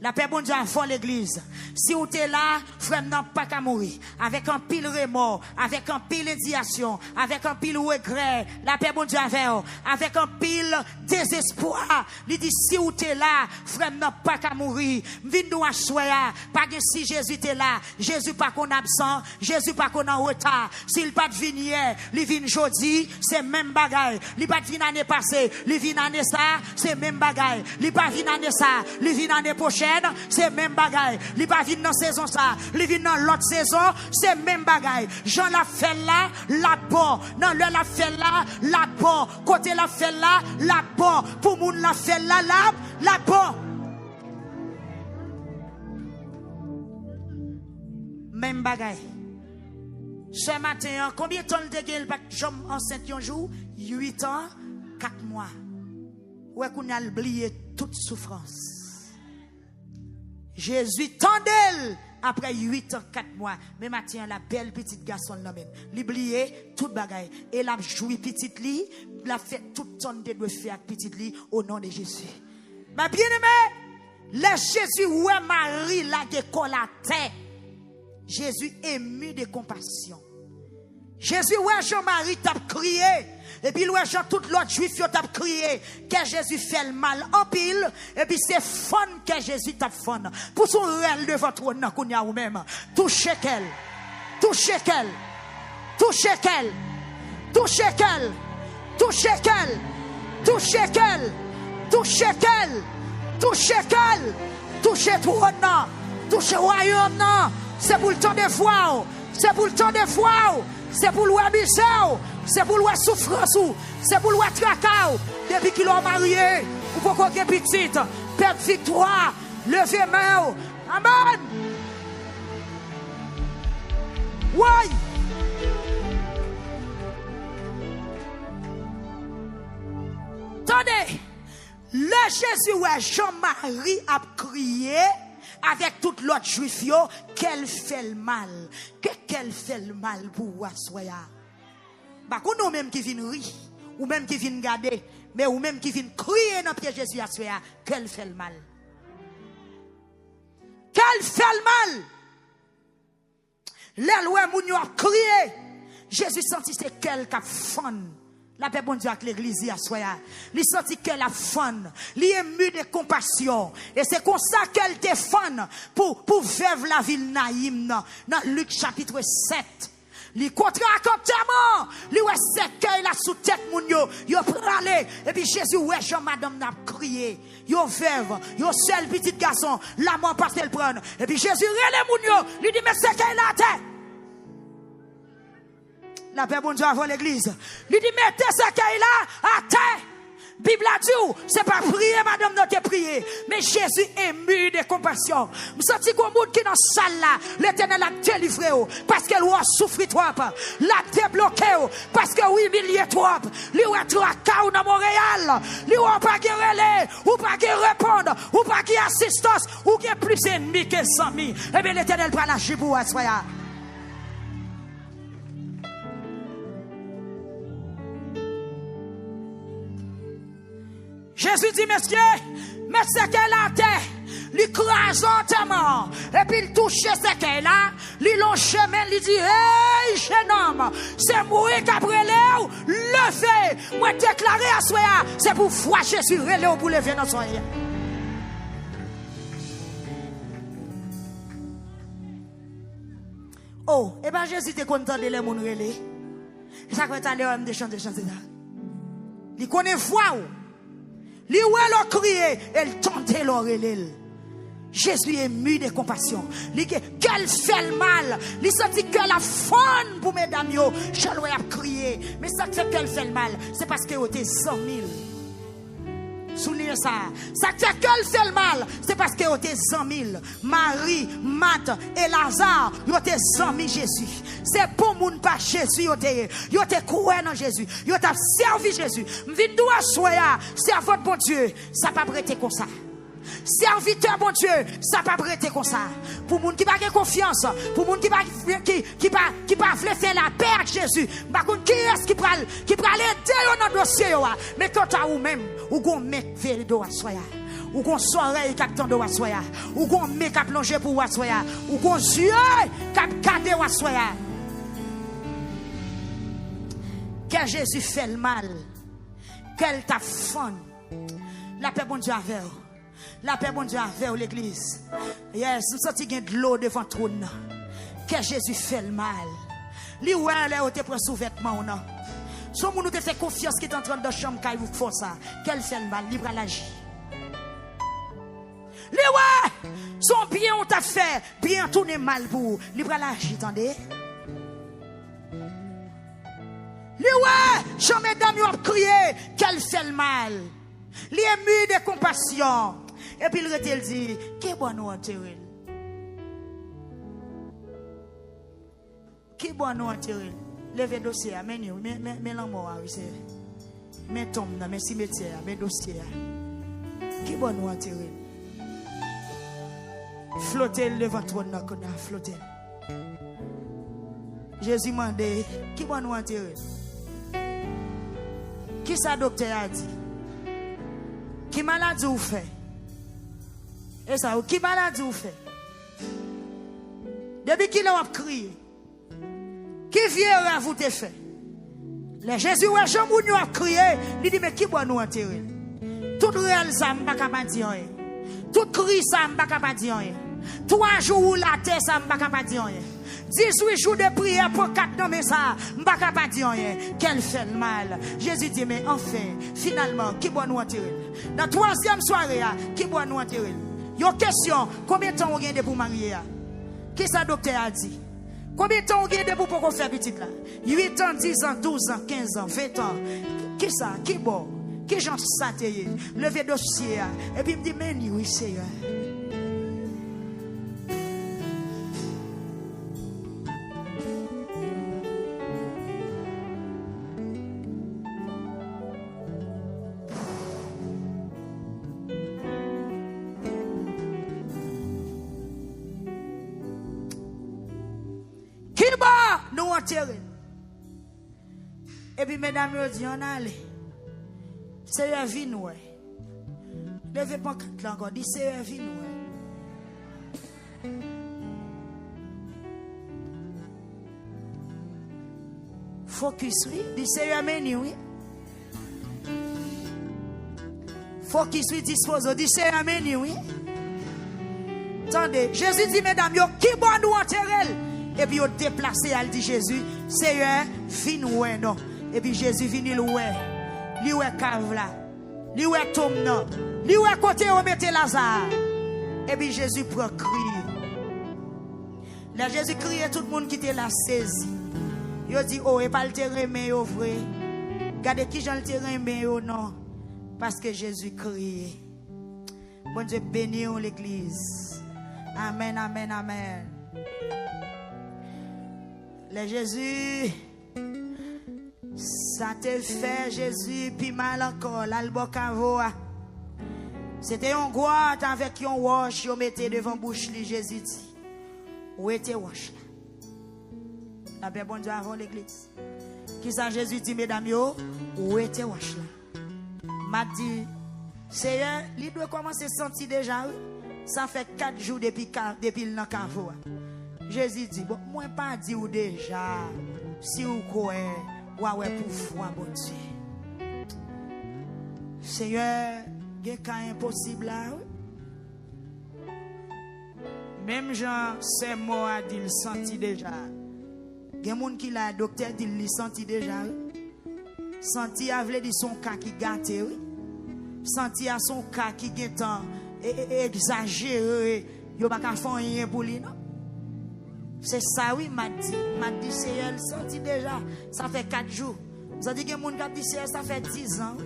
La paix bon Dieu a fond l'église. Si vous êtes là, frère n'a pas qu'à mourir. Avec un pile remords, avec un pile indignation, avec un pile regret. La paix bon Dieu avec un pile désespoir. Il dit, si vous êtes là, frère n'a pas qu'à mourir. Vine nous assoya. Pas que si Jésus était là, Jésus pas qu'on absent, Jésus pas qu'on en retard. S'il pas de vin hier, il vient jeudi, c'est même bagaille. Il pas de vin année passée, il vient année ça, c'est même bagaille. Il pas vin année ça, il vient année prochaine. C'est même bagaille. Li pas vinn dans saison ça, li vinn dans l'autre saison, c'est même bagaille. Jean l'a fait là, là-bas. Non, le l'a fait là, là-bas. Côté l'a fait là, là-bas. Pour moun l'a fait là, là-bas. Même bagaille. Ce matin, combien de temps de gueule pas jambe enceinte un jour? 8 ans, 4 mois. Ouais qu'on a oublié toute souffrance. Jésus tendait après 8 ans, 4 mois. Mais maintenant, la belle petite garçon l'amène. L'oublié, toute bagaille. Et la joui petite lit, la fait tout temps de faire petite lit au nom de Jésus. Ma bien-aimée, le Jésus, ouais, Marie, la décolle la terre. Jésus ému de compassion. Jésus, ouais, Jean-Marie t'a crié. Et puis, ouais, Jean, tout l'autre juif, t'a crié que Jésus fait le mal en pile. Et puis, c'est fun que Jésus t'a fun. Pour son réel de votre nom, qu'on y a ou même. Touchez qu'elle. Touchez qu'elle. Touchez qu'elle. Touchez qu'elle. Touchez qu'elle. Touchez qu'elle. Touchez qu'elle. Touchez qu'elle. Touchez tout le nom. Touchez le royaume. C'est pour le temps de foi. C'est pour le temps de foi. C'est pour le misère, c'est pour le souffrance, c'est pour le tracas. Depuis qu'ils l'ont marié, ou pour qu'on ait petite, perdre victoire, lever main. Amen. Oui. Attendez, le Jésus, ouais, Jean-Marie a crié. Avec toute l'autre juif, qu'elle fait le mal. Qu'elle fait le mal pour Wassoya. Bah, nous même qui vient rire, ou même qui vient garder, mais ou même qui vient crier dans pied Jésus Wassoya, qu'elle fait le mal. Qu'elle fait le mal. L'éloi Mounio a crié. Jésus sentit c'est qu'elle qui a fun. La paix bon Dieu avec l'église à soya. Il sentit qu'elle a fun. Il ému de compassion. Et c'est comme ça qu'elle te fun pour vivre la ville naïm dans Luc chapitre 7. Il contre accompagnement. Il ouais c'est qu'elle a sous tête moun yo pralé. Et puis Jésus ouais Jean madame n'a crié. Yo veuve, yo seul petit garçon, la mort passe le prendre. Et puis Jésus relè moun yo, lui dit mais c'est qu'elle a terre. La paix bon Dieu avant l'église. Il dit mettez ce qu'il a à terre. Bible a dit, c'est pas prier, madame, notre prier. Mais Jésus est ému de compassion. Je sens qu'on monde qui dans la salle là, l'éternel a délivré, parce qu'elle a souffert trop. L'a débloqué, parce que oui, humilié trop. Lui a trop à Kao dans Montréal. Lui a pas qui relais, ou pas qui répondre, ou pas qui assistance, ou qui est plus ennemi que 100 000. Eh bien, l'éternel prend la chibou à soya. Jésus dit, messieurs, mettez ce qu'elle a à terre, lui crase entièrement, et puis il touche ce qu'elle a, lui long chemin, lui dit, hey, jeune homme, c'est moi qui a brûlé, levez, moi déclaré à soi, c'est pour foi Jésus, relé pour lever dans son lit. Oh, et bien Jésus était content de les moun relé. Ça fait aller homme de chanter ça. Il connaît foi. Li oué l'on crié, elle tentait l'oreille. Jésus est ému de compassion. Li qu'elle fait le mal. Li senti qu'elle a faim pour mesdames yo. Chaloué a crié. Mais ça fait qu'elle fait le mal, c'est parce qu'elle était 100 000. Soulignez ça. Ça fait qu'elle fait le mal. C'est parce que vous êtes 100 000. Marie, Marthe et Lazare, vous êtes 100 000 Jésus. C'est pour moun pas Jésus. Vous êtes croyé dans Jésus. Vous êtes servi Jésus. Vite doit soya. C'est à votre bon Dieu. Ça pas prêter comme ça. Serviteur bon Dieu, ça pas prêter comme ça. Pour moun qui pas confiance, pour moun qui pas faire la paix avec Jésus. Par contre, qui est-ce qui pral aider dans dossier mais quand ou même ou gon mec faire do soya. Ou gon soirée qui attend do soya. Ou gon mec qui plonger pour soya. Ou gon yeux qui garder soya. Que Jésus fait le mal. Qu'elle t'a fond. La paix bon Dieu avec vous. La paix, bon Dieu, avec l'église. Yes, nous sommes de l'eau devant le trône. Que Jésus fait le mal. Lui, où elle est, prend sous-vêtement ou non. Si vous nous fait confiance qui est en train de chambre, quand vous faites ça, qu'elle fait le mal, libre à l'agir. Lui, ouais, son bien, on t'a fait, bien tourner mal pour vous, libre à l'agir, attendez. Lui, ouais, jean mesdames, vous crié, qu'elle fait le mal. Lui, ému de compassion. Et puis il dit, qui bon nous enterrer? Qui bon nous enterrer? Levez dossier, mais l'amour, mais tombe, mais cimetière, mais dossier. Qui bon nous enterrer? Flotter devant toi, flotter. Jésus m'a dit, qui bon nous enterrer? Qui ça docteur a dit? Qui maladie vous fait? Et ça, qui maladie vous fait? Depuis qu'il a crié, qui vient à vous te fait? Les Jésus, ouais, Jean-Mouniou a crié, il dit, mais qui doit nous enterrer? Tout réel, ça, m'a pas dire rien. Tout cri, ça, m'a pas dire rien. 3 jours la terre, ça, m'a pas dire rien. 18 jours de prière pour 4 noms, mais ça, m'a pas dire rien. Qu'elle fait le mal. Jésus dit, mais enfin, finalement, qui doit nous enterrer? Dans 3e soirée, qui doit nous enterrer? Yo question, combien de temps on gagne pour marier? Qui ça docteur a dit? Combien de temps on gagne pour faire petit là? 8 ans, 10 ans, 12 ans, 15 ans, 20 ans. Qui ça? Qui bon? Qui j'en sateye? Levé dossier. Et puis il me dit, mais oui, Seigneur. Nous enterrer. Et puis mesdames, vous dit on allez. Seigneur vient nous. Levez pas quatre encore. Dis Seigneur vient nous. Focus oui. Dis Seigneur menu oui. Focus oui dispose. Dis Seigneur menu oui. Attendez. Jésus dit mesdames, yo qui bon nous enterrer. Et puis, il déplacé, elle dit Jésus, Seigneur, viens ouais non. Et puis, Jésus vient louer. Lui ouais cave là. Lui ouais tombe non. Lui ouais côté où mettez Lazare. Et puis, Jésus prend cri. Là, Jésus criait, tout le monde qui était là saisi. Il dit, oh, et pas le terrain, mais au vrai. Regardez qui j'ai le terrain, mais au non. Parce que Jésus criait. Bon Dieu, bénis l'église. Amen, amen, amen. Le Jésus, ça te fait Jésus, puis mal encore, l'albocavo. C'était un goût avec un wash, on mettait devant bouche, Jésus dit, où était wash là? La paix bon Dieu avant l'église. Qui ça Jésus dit, mesdames, où était wash là? M'a dit, Seigneur, il doit commencer à sentir déjà, ça fait 4 jours depuis le cavo. Jésus dit, bon, moi pas dit ou déjà, si vous croyez, ouais pour foi, bon Dieu. Seigneur, il y a cas impossible là. Même Jean, c'est moi a dit, il senti déjà. Il y a des gens qui l'a docteur dit, il senti déjà. Senti a voulu dire son cas qui gâte. Senti a son cas qui est exagéré. Il n'y a pas qu'à faire rien pour lui, non? C'est ça, oui, m'a dit, Seigneur, senti déjà, ça fait 4 jours. Vous avez dit que mon cap dit, Seigneur, ça fait 10 ans.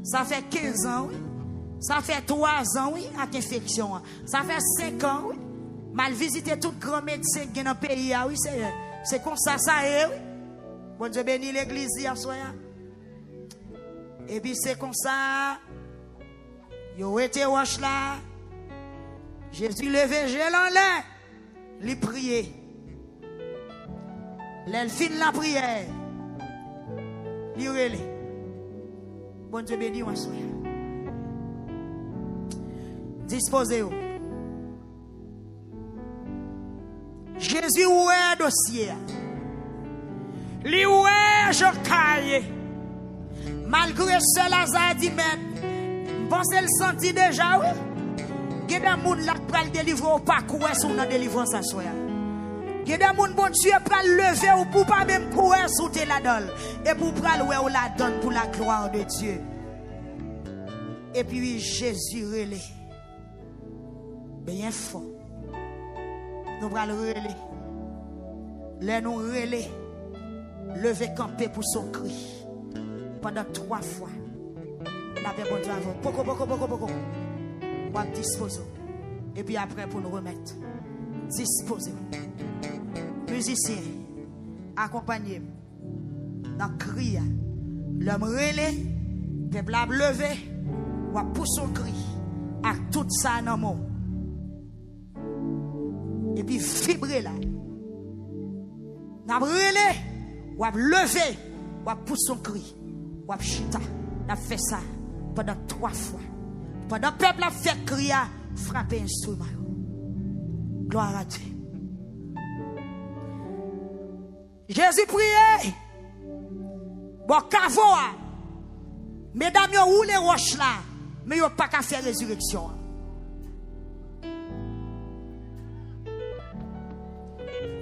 Ça fait 15 ans, oui. Ça fait 3 ans, oui, avec infection. Ça fait 5 ans, oui. Mal visité tout grand médecin qui est dans le pays, oui, c'est comme ça, ça est, oui. Bon Dieu bénit l'église hier soir. Et puis c'est comme ça. Yo été wash là. Jésus levé, j'ai en l'air. Il priait. Elle fin la prière. Il relève. Bon Dieu béni, moi soir. Disposez-vous. Jésus oué dossier. Li oué Jocaille. Malgré ce Lazare dit même, pense le senti déjà oui. Il y a des gens qui pral délivrer au parcours sur la délivrance à soi. Il y a des gens bon Dieu pral lever ou pour pas même courir sous la donne et pour pral ou la donne pour la gloire de Dieu. Et puis Jésus relève. Bien fort. Nous pral relève. Les nous relève. Lever camper pour son cri. Pendant 3 fois. La paix bon Dieu avant. Poco. On va disposer. Et puis après pour nous remettre. Disposez. Musiciens, accompagnez-moi. Dans le cri. L'homme relais. Peuple a levé. On va pousser son cri. À tout ça dans le monde. Et puis vibrer là. N'a relais. On va lever. On va pousser son cri. On va chita. On a fait ça pendant 3 fois. Pendant que le peuple a fait crier, frapper instrument. Gloire à Dieu. Jésus priait. Bon, cavoa. Mesdames, vous roulez roches là. Mais vous n'avez pas qu'à faire résurrection.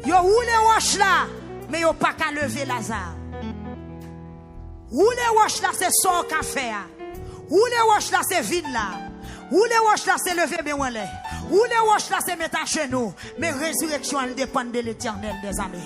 Vous roulez roches là. Mais vous n'avez pas qu'à lever Lazare. Roulez roches là, c'est son café. Où les roches là c'est vide là. Où les roches là c'est lever mais ouelé. Où les roches là c'est mettre à genoux. Mais résurrection elle dépend de l'Éternel des armées.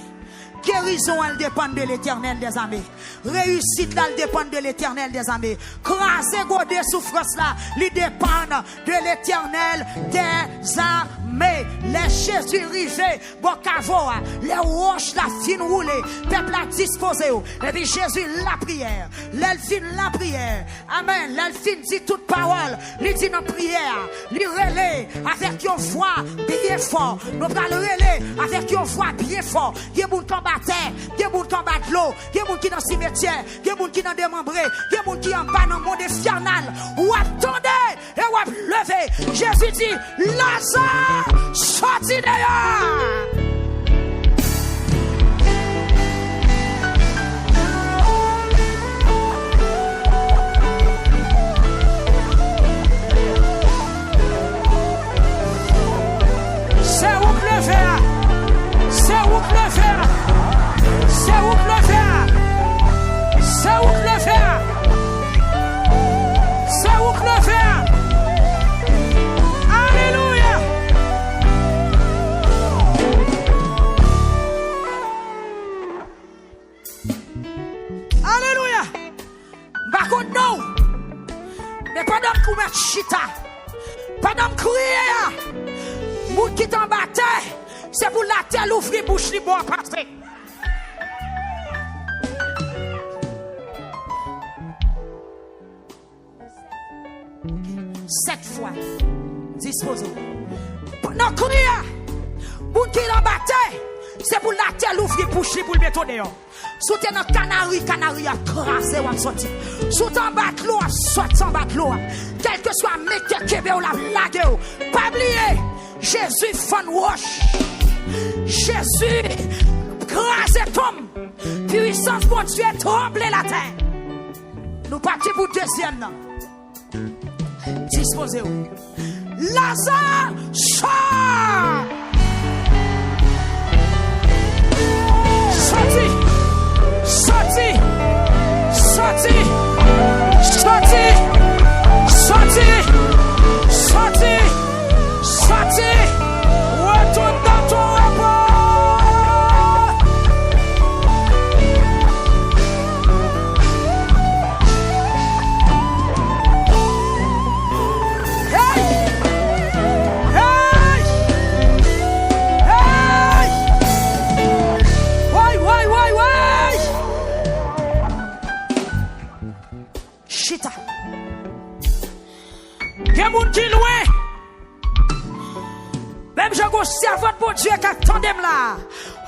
Guérison elle dépend de l'Éternel des armées. Réussite là elle dépend de l'Éternel des armées. Craser godé souffrance là, il dépend de l'Éternel des armées. Les Jésus rivé, bon cavo, les roches la fin roulé, peuple a disposé. Et puis Jésus la prière, l'elfine la prière. Amen. L'elfine dit toute parole, il dit dans prière, il relève avec une voix bien fort. Nous allons relève avec une voix bien fort. Il y a des gens qui combattent, il y a des gens qui combattent l'eau, il y a des gens qui dans le cimetière, il y a des gens qui dans le démembré, il y a des gens qui en bas dans le monde infernal. Ou attendez et ou lever. Jésus dit, Lazare, sorti dehors. C'est où le faire? C'est où le faire? C'est où le faire? C'est où le faire? C'est où le faire? Alléluia! Alléluia! Par contre, non! Mais pendant que vous mettez chita, pendant que vous criez, vous qui t'en battez, c'est pour la terre ouvrir bouche libre à passer. Sept fois, disposons. Pendant que vous qui t'en battez, c'est pour la terre ouvrir bouche libre pour le mettre dehors. Soutien dans canari a crasé ou a sorti. Soutien en bas de l'eau, sorti en bas de l'eau. Quel que soit mec qui ou la blague, pas oublier. Jésus fon roche. Jésus crasé tombe. Puissance pour Dieu trembler la terre. Nous partons pour deuxième non. Disposez-vous. Lazare sort. Sorti. Sorti. Sorti. Sorti. Sorti. Sorti. Sorti. Retourne dans ton rapport.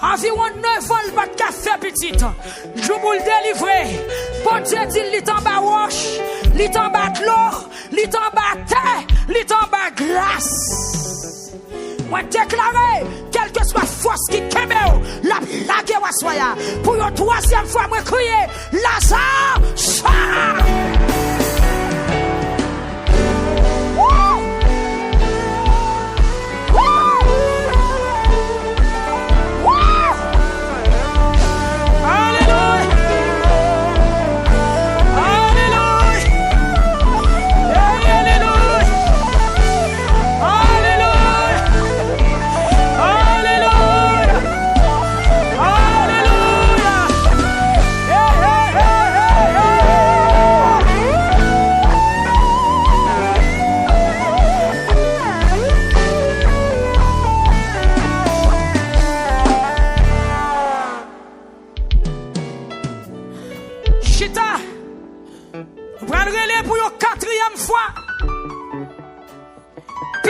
Environ 9 ans, le bat café petit. Je vous le délivrer. Bon Dieu dit, il est en bas roche, il est en bas de l'eau, il est en bas terre, il est en bas glace. Moi déclaré, quelle que soit force qui kemeo, la blague wa soya. Pour une troisième fois, moi crier, Lazare, sort.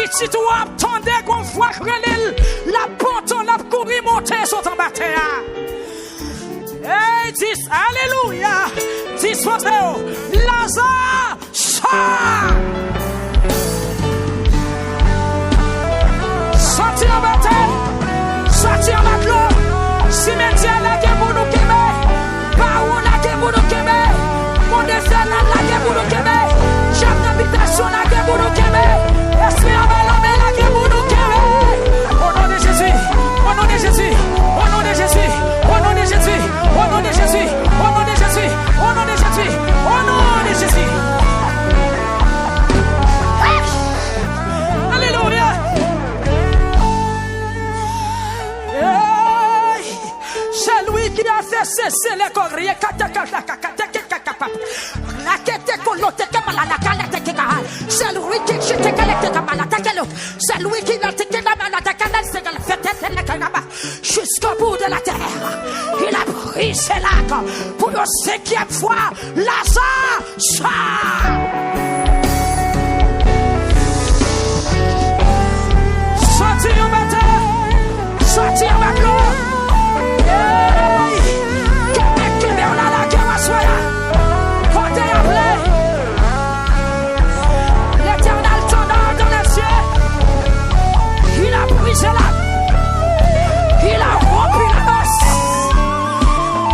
Si tu attendais qu'on voit la porte, la courir monter sur ton bâtiment. Hey, dis, alléluia. Dis, Lazare, sort. Sorti en bâtiment, sorti en matelot, cimetière la guerre pour nous quémer, baron la guerre pour nous quémer, mon destin la guerre pour nous quémer, chef d'habitation la guerre pour nous quémer. Esprit en bas, la guerre pour nous quémer. Au nom de Jésus, au nom de Jésus, au nom de Jésus, au nom de Jésus, au nom de Jésus, au nom de Jésus, au nom de Jésus, au nom de Jésus. Alléluia. C'est lui qui a fait cesser les corriers. C'est lui qui c'est lui qui a été jusqu'au bout de la terre. Il a pris ses lacs pour une 5e fois. Lazare sort. Sorti en bâtiment, sorti en matelot. Québec qui met en la guerre à soi. Côté appelé. L'éternel tendant dans les cieux. Il a brisé la. Il a rompu la noce.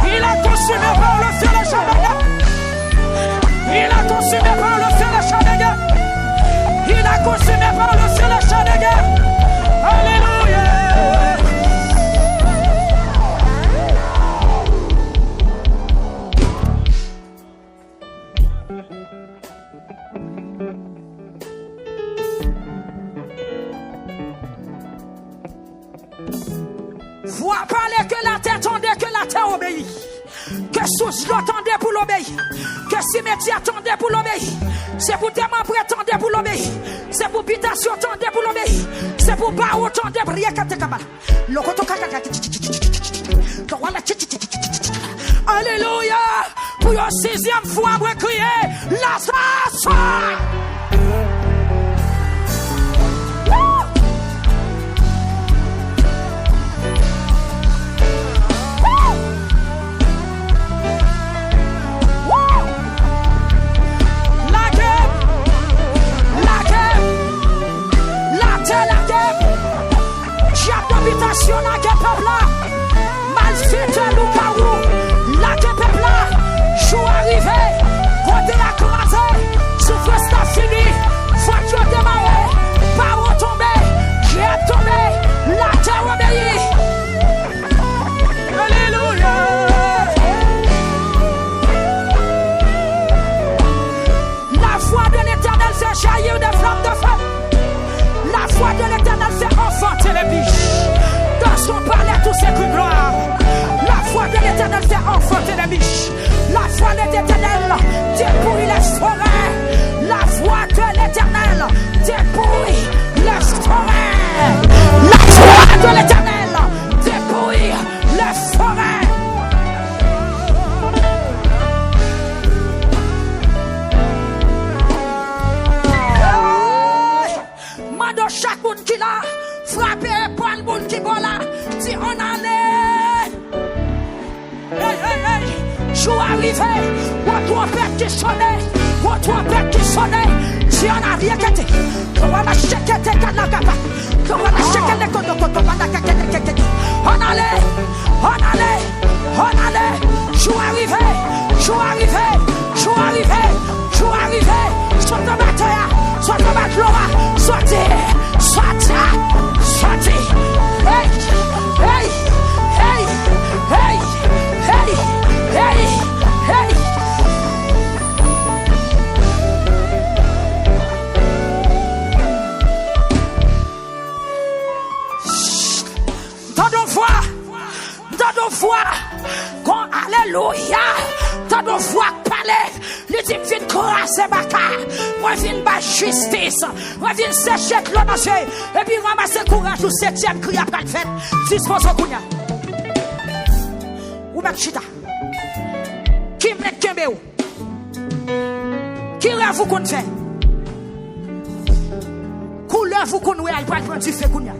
Il a consumé par le feu les champs. Il a consumé par le feu les champs. Il a consumé par le feu les champs. Alléluia. Vois parler que la terre tendait, que la terre obéit. Que sous l'attendait pour l'obéir. Que cimetière attendait pour l'obéir. C'est pour tes membres attendait pour l'obéir. C'est pour habitation attendait pour l'obéir. C'est pour barreau attendait pour rien qu'à te cabala. Alléluia. Pour une 6e fois, vous criez Lazare sort. Habitation la guerre peuple là, mal fait nous carou, la guerre peuple là, jour arrivé, côté la croisée, souffrance ta fini, voiture démarrée, parents tombés, j'ai tombé, la terre obéit. Alléluia. La foi de l'Éternel fait jaillir des flammes de feu. La foi de l'Éternel fait enfanter les biches. Dans son palais tous ses coups gloire. La foi de l'Éternel fait enfanter les biches. La foi de l'Éternel dépouille les forêts. La foi de l'Éternel dépouille les forêts. La foi de l'Éternel dépouille les forêts. Mando chaque monde qui l'a frappé par le monde qui va là. Si on allait jour arrivé, ou trompette qui sonnait, ou trompette qui sonnait, si on a rien qu'à dire, on va la checker tes canagaba, on va la checker les cotocotos, on allait, jour arrivé, jour arrivé, jour arrivé, jour arrivé, soit de bataille, soit de bataille, sortez, hey, hey, hey, hey, hey, hey, hey. Dans nos voix, quand alléluia, dans nos voix parler, les types viennent crasser ma car, moi viens pas justice, moi viens sécher le marché, et puis ramasser courage au 7e cri après le fait, dispose au kounya. Ou Makchita, qui me kembe ou? Qui rêve vous qu'on fait? Couleur vous qu'on oué, il va prendre du feu kounya.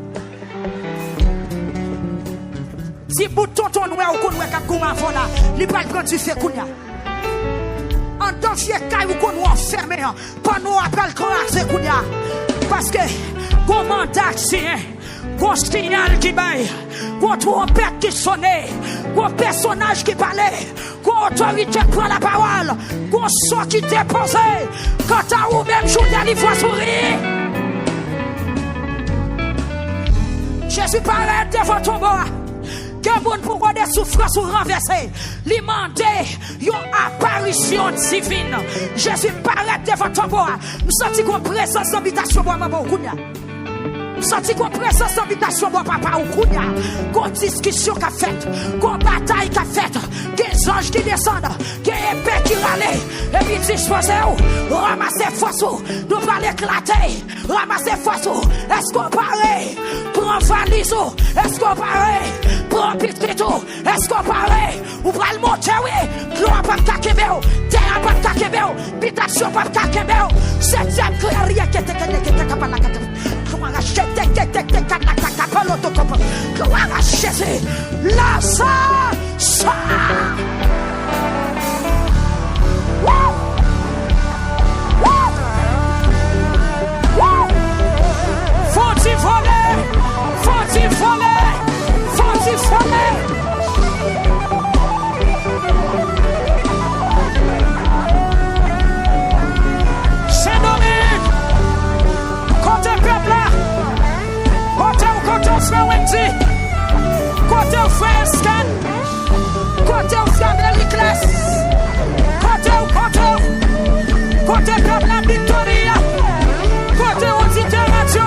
Si bouton ton noir ou qu'on oué kap kouman fon là, il va prendre du feu kounya. En tant que caille ou qu'on oué fermé, pas nous appelle crasser kounya. Parce que, bon mandat c'est bon signal qui baille, bon trompette qui sonne, bon personnage qui parlait, bon autorité prend la parole, bon son qui dépose, quand à ou même jour d'aller voir sourire. Jésus paraît devant ton bord, que bon pour voir des souffrances ou renverser, lui demander une apparition divine. Jésus paraît devant ton bord, nous sentons qu'on présence d'invitation pour maman Kounia. Senti qu'on présence d'invitation pour papa ou kounya, qu'on discussion qu'a faite, qu'on bataille qu'a faite, des anges qui descendent, des épées qui râlent, et puis disposez-vous, ramassez force, nous va l'éclater, ramassez force, est-ce qu'on paraît, prends valise, est-ce qu'on paraît, prends pitritou, est-ce qu'on paraît, ou va le monter, oui, gloire pas de kakebeo, terre pas de kakebeo, pitation pas de kakebeo, septième clairier qui était capable de la gloire à Jésus, gloire à Jésus, la ça. Faut-il voler, faut-il voler, faut-il voler. Saint-Dominique, côté peuple là, côté on frère Wendy, côté on frère Scan, côté on frère Niclas, côté peuple la Victoria, côté auditeur radio,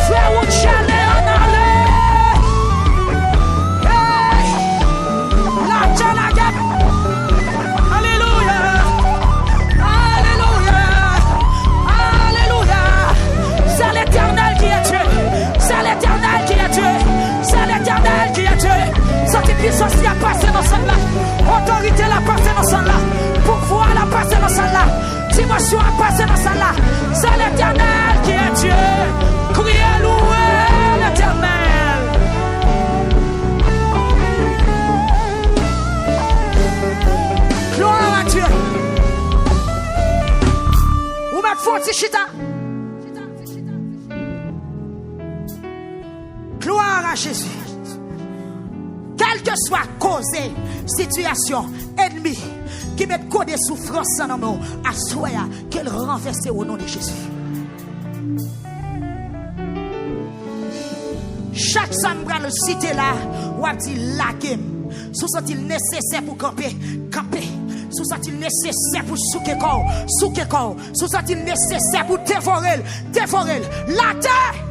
frère ou chalet en allée, hey, la tchalaga, alléluia, alléluia, alléluia, c'est l'Éternel qui est Dieu, c'est l'Éternel qui est Dieu, c'est l'Éternel qui est Dieu, cette puissance qui a passé dans celle-là, autorité l'a passé dans celle-là, pouvoir l'a passé dans celle-là, dimension a passé dans celle-là, c'est l'Éternel qui est Dieu, criez louer l'Éternel. Gloire à Dieu. Ou mettre fort chita. Gloire à Jésus. Quelle que soit cause, situation, ennemi, qui met quoi des souffrances en nous, à soi, qu'elle renverse au nom de Jésus. Chaque samedi, le cité là, ou a dit la game. Sous sont-ils nécessaires pour camper, camper. Sous sont-ils nécessaires pour souquer corps, souquer corps. Sous sont-ils nécessaires pour dévorer, dévorer. La terre.